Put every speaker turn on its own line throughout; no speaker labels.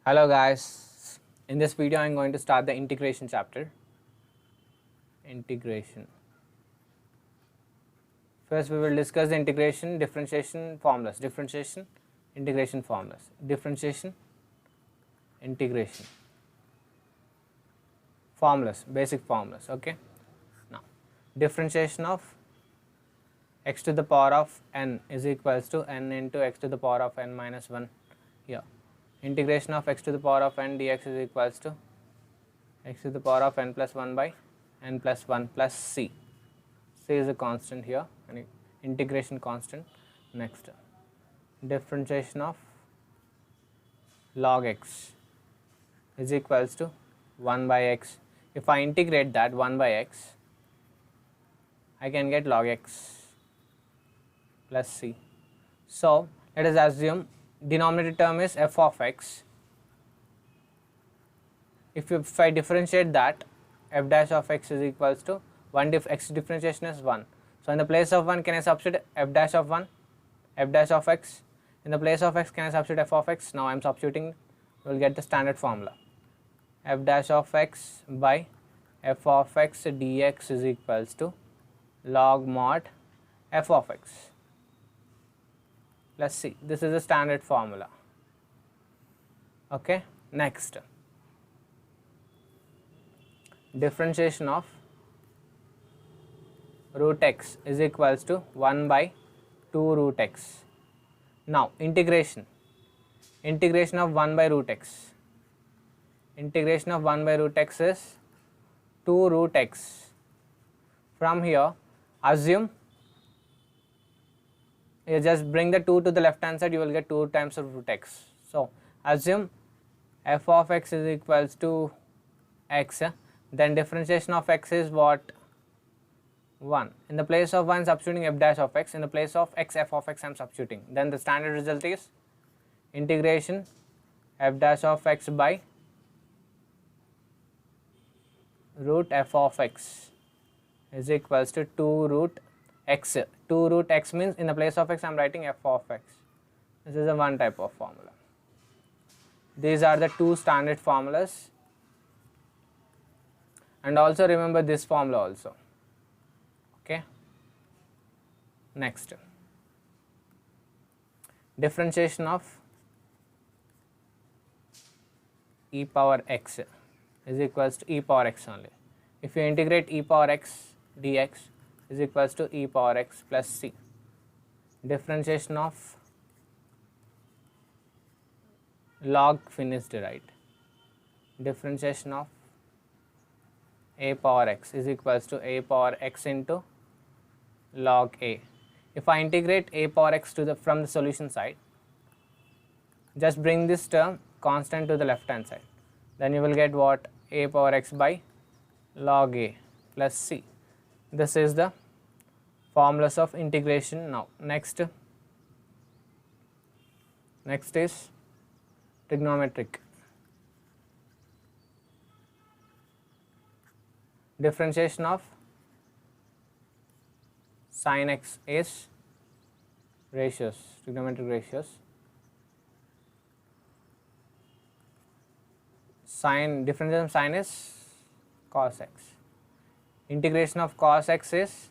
Hello guys, in this video I am going to start the integration chapter. Integration. First we will discuss the integration, differentiation formulas, differentiation, integration formulas, differentiation, integration, formulas, basic formulas, okay. Now, differentiation of x to the power of n is equals to n into x to the power of n minus 1 here. Integration of x to the power of n dx is equals to x to the power of n plus 1 by n plus 1 plus c. C is a constant here, and integration constant. Next, differentiation of log x is equals to 1 by x. If I integrate that 1 by x, I can get log x plus c. So, let us assume denominator term is f of x. If I differentiate that, f dash of x is equals to 1 x differentiation is 1. So, in the place of 1 can I substitute f dash of 1, f dash of x. In the place of x can I substitute f of x. Now I am substituting, we will get the standard formula. F dash of x by f of x dx is equals to log mod f of x plus c. This is the standard formula. Okay. Next, differentiation of root x is equals to 1 by 2 root x. Now, integration of 1 by root x. Integration of 1 by root x is 2 root x. From here, assume, you just bring the 2 to the left hand side, you will get 2 times of root x. So, assume f of x is equals to x, then differentiation of x is what? 1. In the place of 1 substituting f dash of x, in the place of x f of x I am substituting. Then the standard result is integration f dash of x by root f of x is equals to 2 root x. 2 root x means in the place of x I am writing f of x. This is a one type of formula. These are the two standard formulas, and also remember this formula also. Okay. Next, differentiation of e power x is equals to e power x only. If you integrate e power x dx is equals to e power x plus c. Differentiation of log finished, right? Differentiation of a power x is equals to a power x into log a. If I integrate a power x to from the solution side, just bring this term constant to the left hand side, then you will get what? A power x by log a plus c. This is the formulas of integration. Now next is trigonometric. Differentiation of sin x is ratios, trigonometric ratios. Differentiation of sin is cos x. Integration of cos x is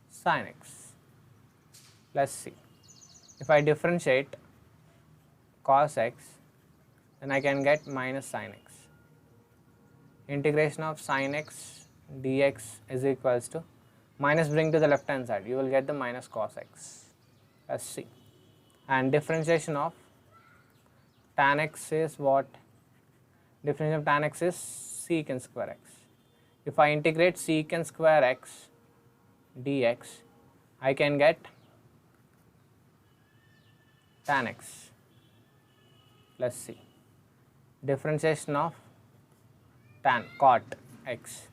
sin x plus c. If I differentiate cos x, then I can get minus sin x. Integration of sin x dx is equals to minus, bring to the left hand side, you will get the minus cos x plus c. And differentiation of tan x is what? Differentiation of tan x is secant square x. If I integrate secant square x dx, I can get tan x plus c. Differentiation of tan cot x,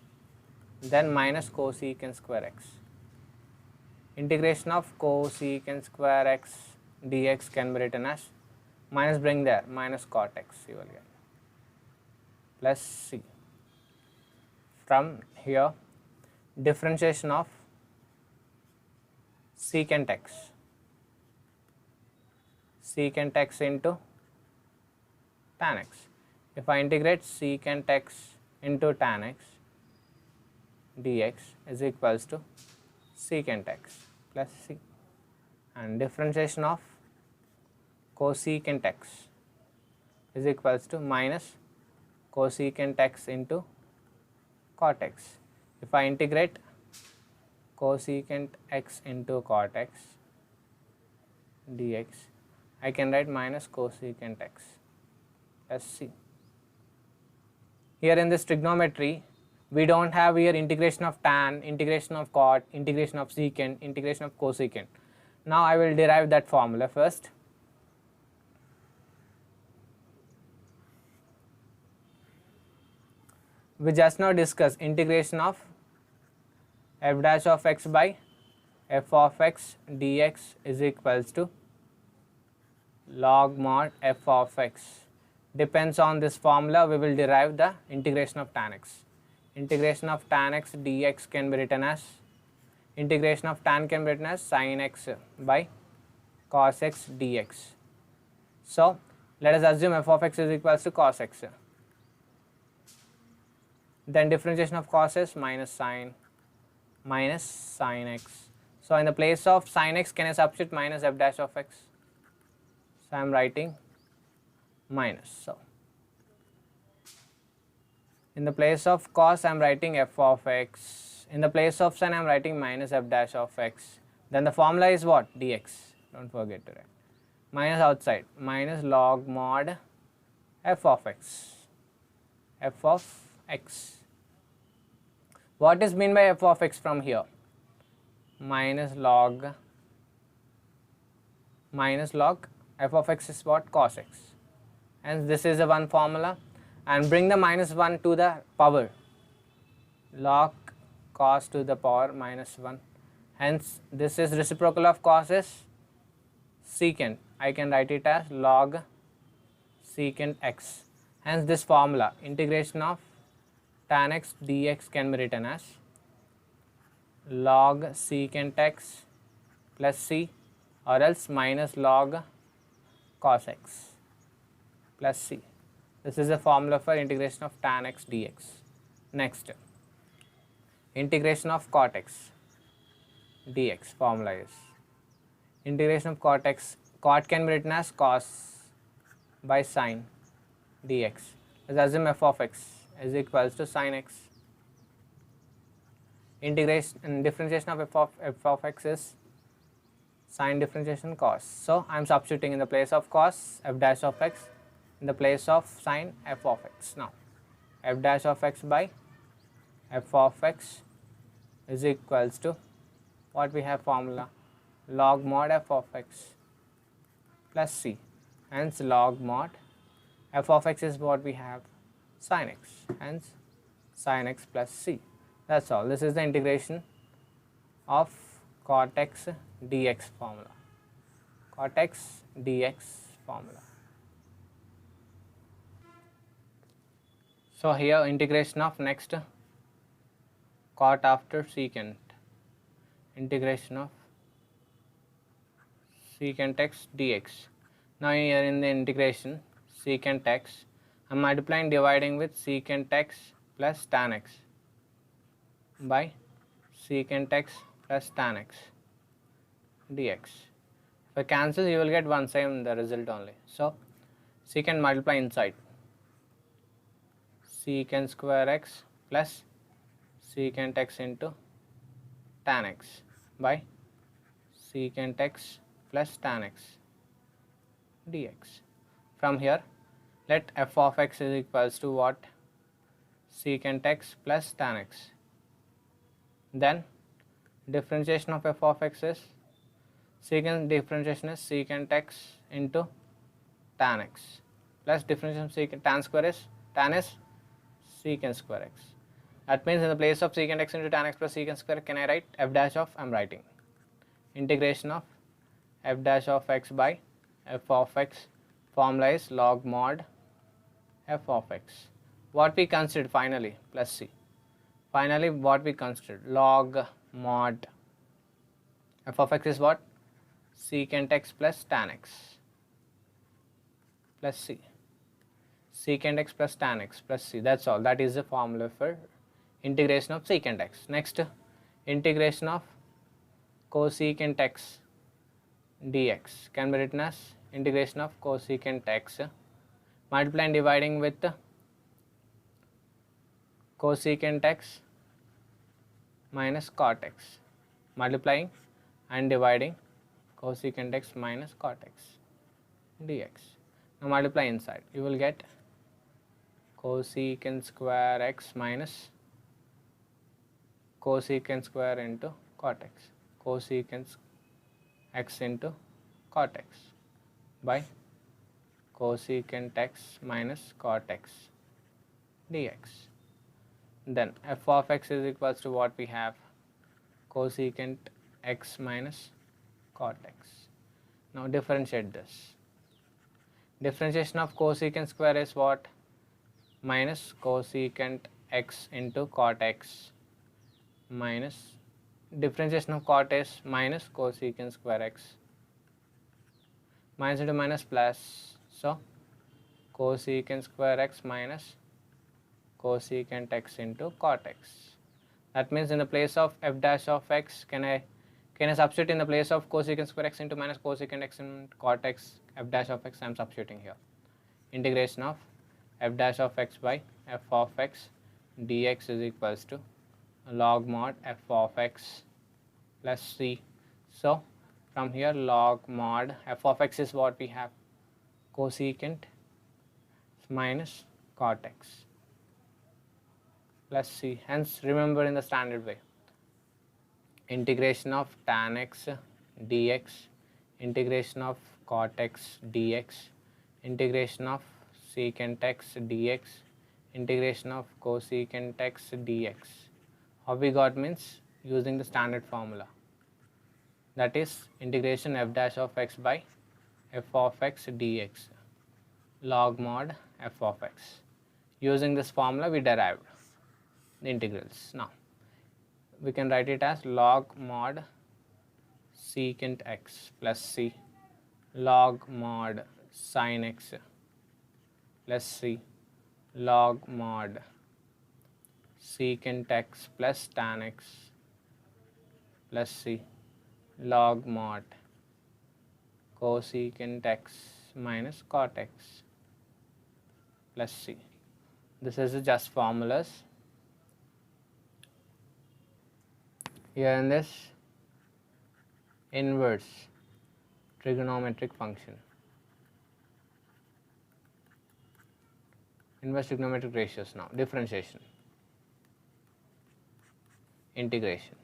then minus cosecant square x. Integration of cosecant square x dx can be written as minus, bring there, minus cot x, you will get plus c. From here, differentiation of secant x into tan x. If I integrate secant x into tan x dx is equals to secant x plus c, and differentiation of cosecant x is equals to minus cosecant x into cot x. If I integrate cosecant x into cot x dx, I can write minus cosecant x plus c. Here in this trigonometry, we don't have here integration of tan, integration of cot, integration of secant, integration of cosecant. Now I will derive that formula first. We just now discussed integration of f dash of x by f of x dx is equals to log mod f of x. Depends on this formula, we will derive the integration of tan x. Integration of tan x dx can be written as, integration of tan can be written as sin x by cos x dx. So let us assume f of x is equals to cos x. Then differentiation of cos is minus sin x. So in the place of sin x, can I substitute minus f dash of x? So I am writing minus. So in the place of cos, I am writing f of x. In the place of sin, I am writing minus f dash of x. Then the formula is what? Dx. Don't forget to write. Minus outside, minus log mod f of x. F of x. What is mean by f of x from here? Minus log f of x is what? Cos x. And this is a one formula, and bring the minus 1 to the power, log cos to the power minus 1. Hence this is reciprocal of cos is secant. I can write it as log secant x. Hence this formula, integration of tan x dx can be written as log secant x plus c, or else minus log cos x plus c. This is the formula for integration of tan x dx. Next, integration of cot x dx formula is, integration of cot x, cot can be written as cos by sin dx. Let's assume f of x is equals to sin x. Integration and differentiation of f of x is sin differentiation cos. So I am substituting in the place of cos f dash of x, in the place of sin f of x. Now f dash of x by f of x is equals to what we have formula, log mod f of x plus c. Hence log mod f of x is what we have, sin x. Hence sin x plus c. That's all. This is the integration of cot x dx formula. Cot x dx formula. So here integration of next cot after secant, integration of secant x dx. Now here in the integration secant x, I am multiplying, dividing with secant x plus tan x by secant x plus tan x dx. If I cancel, you will get one same the result only. So secant multiply inside, secant square x plus secant x into tan x by secant x plus tan x dx. From here, let f of x is equals to what? Secant x plus tan x. Then differentiation of f of x is, secant differentiation is secant x into tan x plus differentiation of secant, tan square is, tan is secant square x. That means in the place of secant x into tan x plus secant square, can I write f dash of, I am writing integration of f dash of x by f of x, formula is log mod f of x. What we considered finally, plus c. Finally what we considered, log mod f of x is what? Secant x plus tan x plus c. secant x plus tan x plus c. That's all. That is the formula for integration of secant x. Next, integration of cosecant x dx can be written as integration of cosecant x multiply and dividing with cosecant x minus cot x, multiplying and dividing cosecant x minus cot x dx. Now multiply inside, you will get cosecant square x minus cosecant square into cot x, cosecant x into cot x by cosecant x minus cot x dx. Then f of x is equals to what we have, cosecant x minus cot x. Now differentiate this. Differentiation of cosecant square is what, minus cosecant x into cot x minus differentiation of cot is minus cosecant square x, minus into minus plus, so cosecant square x minus cosecant x into cot x. That means in the place of f dash of x, can I substitute in the place of cosecant square x into minus cosecant x into cot x, f dash of x I am substituting here. Integration of f dash of x by f of x dx is equals to log mod f of x plus c. So from here log mod f of x is what we have, cosecant minus cot x plus c. Hence remember in the standard way, integration of tan x dx, integration of cot x dx, integration of secant x dx, integration of cosecant x dx. How we got means using the standard formula, that is integration f dash of x by f of x dx log mod f of x. Using this formula we derived the integrals. Now we can write it as log mod secant x plus c log mod sin x plus c log mod secant x plus tan x plus c log mod cosecant x minus cot x plus c. This is just formulas. Here in this inverse trigonometric function, inverse trigonometric ratios. Now differentiation, integration,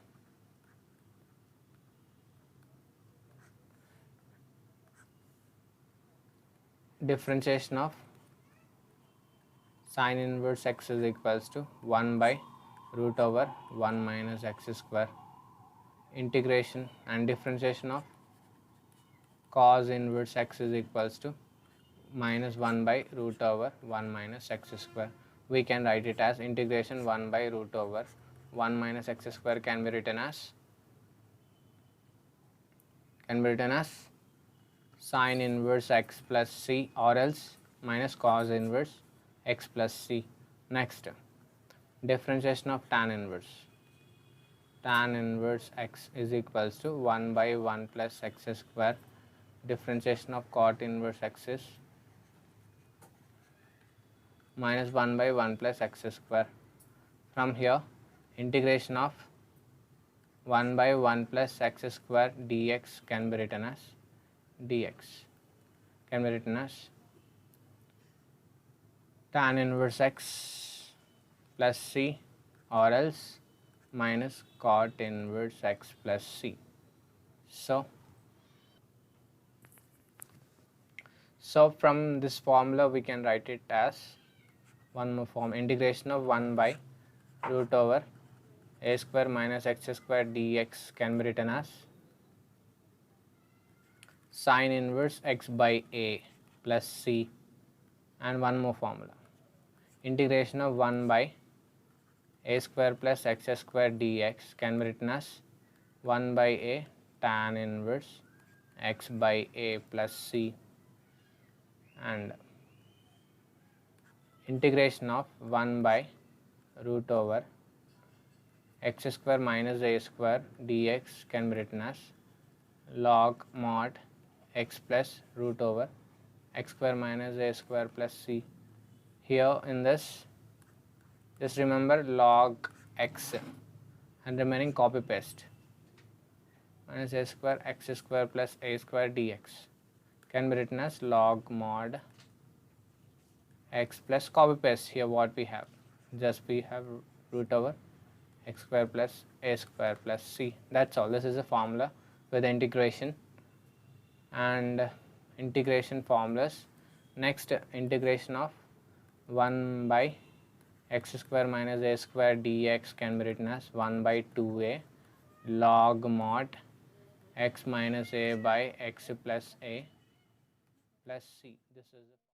differentiation of sin inverse x is equals to 1 by root over 1 minus x square, integration and differentiation of cos inverse x is equals to minus 1 by root over 1 minus x square. We can write it as integration 1 by root over 1 minus x square can be written as sin inverse x plus c, or else minus cos inverse x plus c. Next, differentiation of tan inverse x is equals to 1 by 1 plus x square, differentiation of cot inverse x is minus 1 by 1 plus x square. From here integration of 1 by 1 plus x square dx can be written as tan inverse x plus c, or else minus cot inverse x plus c. So from this formula we can write it as one more form, integration of 1 by root over a square minus x square dx can be written as sin inverse x by a plus c, and one more formula, integration of 1 by a square plus x square dx can be written as 1 by a tan inverse x by a plus c, and integration of 1 by root over x square minus a square dx can be written as log mod x plus root over x square minus a square plus c. Here in this, just remember log x and remaining copy paste, minus a square x square plus a square dx can be written as log mod x plus copy paste. Here what we have, just we have root over x square plus a square plus c. That's all. This is a formula with integration and integration formulas. Next, integration of 1 by x square minus a square dx can be written as 1 by 2a log mod x minus a by x plus a plus c. This is